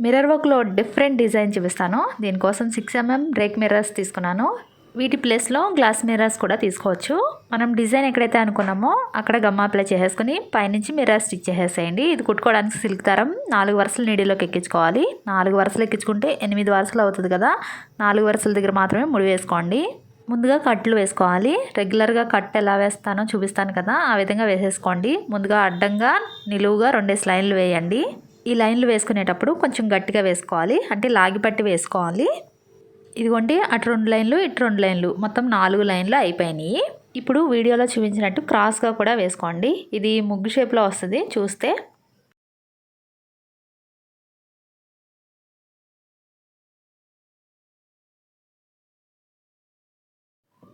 Mirror వర్క్లో different design చూపిస్తాను. దీనికోసం 6 mm బ్రేక్ మిర్రర్స్ తీసుకున్నాను. వీటి ప్లేస్లో గ్లాస్ మిర్రర్స్ కూడా తీసుకోవచ్చు. మనం డిజైన్ ఎక్కడైతే అనుకున్నామో అక్కడ గమ్ అప్లై చేసేసుకుని పైనుంచి మిర్రర్ స్టిచ్ చేసేసేయండి. ఇది కుట్టుకోవడానికి సిల్క్ దారం 4 వరుసలు నీడిలోకి ఎక్కించుకోవాలి. 4 వరుసలు ఎక్కించుకుంటే 8 వరుసలు అవుతుంది కదా. 4 వరుసల దగ్గర మాత్రమే ముడి వేసుకోండి. ముందుగా కట్లు వేసుకోవాలి. రెగ్యులర్గా కట్ ఎలా వేస్తానో చూపిస్తాను కదా, ఆ విధంగా వేసేసుకోండి. ముందుగా అడ్డంగా నిలువుగా 2 లైన్లు వేయండి. ఈ లైన్లు వేసుకునేటప్పుడు కొంచెం గట్టిగా వేసుకోవాలి, అంటే లాగిపట్టి వేసుకోవాలి. ఇదిగోండి, అటు 2 లైన్లు ఇటు 2 లైన్లు, మొత్తం 4 లైన్లు అయిపోయినాయి. ఇప్పుడు వీడియోలో చూపించినట్టు క్రాస్గా కూడా వేసుకోండి. ఇది ముగ్గు షేప్లో వస్తుంది చూస్తే.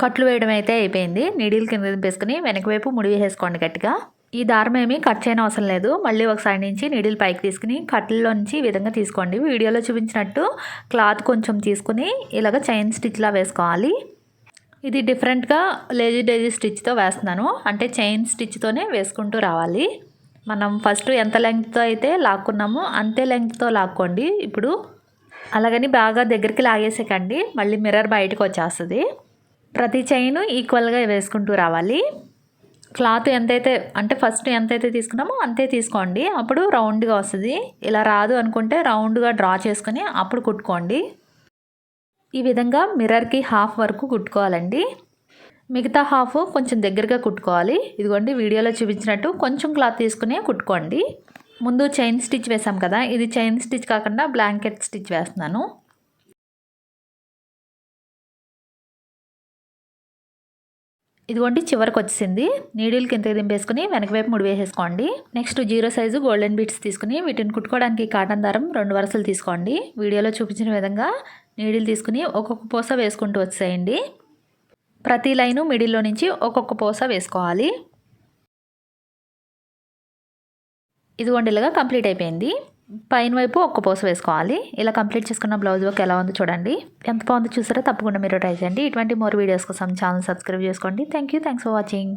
కట్లు వేయడం అయితే అయిపోయింది. నీడిల్ కింద దింపేసుకుని వెనక వైపు ముడి వేసేసుకోండి గట్టిగా. ఈ దారం ఏమీ కట్ చేయని అవసరం లేదు. మళ్ళీ ఒక సైడ్ నుంచి నీడిల్ పైకి తీసుకుని కట్లలో నుంచి ఈ విధంగా తీసుకోండి. వీడియోలో చూపించినట్టు క్లాత్ కొంచెం తీసుకుని ఇలాగ చైన్ స్టిచ్లా వేసుకోవాలి. ఇది డిఫరెంట్గా లేజీ డేజీ స్టిచ్తో వేస్తున్నాను, అంటే చైన్ స్టిచ్తోనే వేసుకుంటూ రావాలి. మనం ఫస్ట్ ఎంత లెంగ్త్తో అయితే లాక్కున్నామో అంతే లెంగ్త్తో లాక్కోండి. ఇప్పుడు అలాగని బాగా దగ్గరికి లాగేసేకండి, మళ్ళీ మిర్రర్ బయటకు వచ్చేస్తుంది. ప్రతి చైన్ ఈక్వల్గా వేసుకుంటూ రావాలి. క్లాత్ ఎంతైతే అంటే ఫస్ట్ ఎంతైతే తీసుకున్నామో అంతే తీసుకోండి, అప్పుడు రౌండ్గా వస్తుంది. ఇలా రాదు అనుకుంటే రౌండ్గా డ్రా చేసుకుని అప్పుడు కుట్టుకోండి. ఈ విధంగా మిర్రర్కి హాఫ్ వరకు కుట్టుకోవాలండి. మిగతా హాఫ్ కొంచెం దగ్గరగా కుట్టుకోవాలి. ఇదిగోండి, వీడియోలో చూపించినట్టు కొంచెం క్లాత్ తీసుకుని కుట్టుకోండి. ముందు చైన్ స్టిచ్ వేసాం కదా, ఇది చైన్ స్టిచ్ కాకుండా బ్లాంకెట్ స్టిచ్ వేస్తున్నాను. ఇదిగోండి, చివరికి వచ్చేసింది. నీడిల్ కిందకి దింపేసుకుని వెనక వైపు ముడి వేసేసుకోండి. నెక్స్ట్ 0 సైజు గోల్డెన్ బీట్స్ తీసుకుని వీటిని కుట్టుకోవడానికి కాటన్ దారం 2 వరుసలు తీసుకోండి. వీడియోలో చూపించిన విధంగా నీడిల్ తీసుకుని ఒక్కొక్క పూస వేసుకుంటూ వచ్చేయండి. ప్రతి లైను మిడిల్లో నుంచి ఒక్కొక్క పూస వేసుకోవాలి. ఇదిగోండి, ఇలాగా కంప్లీట్ అయిపోయింది. పైన వైపు ఒక్క పూస వేసుకోవాలి. ఇలా కంప్లీట్ చేసుకున్న బ్లౌజ్ వర్క్ ఎలా ఉందో చూడండి. ఎంత బాగుందో చూసారో తప్పకుండా మీరు ట్రై చేయండి. ఇటువంటి మోర్ వీడియోస్ కోసం ఛానల్ సబ్స్క్రైబ్ చేసుకోండి. Thanks for watching.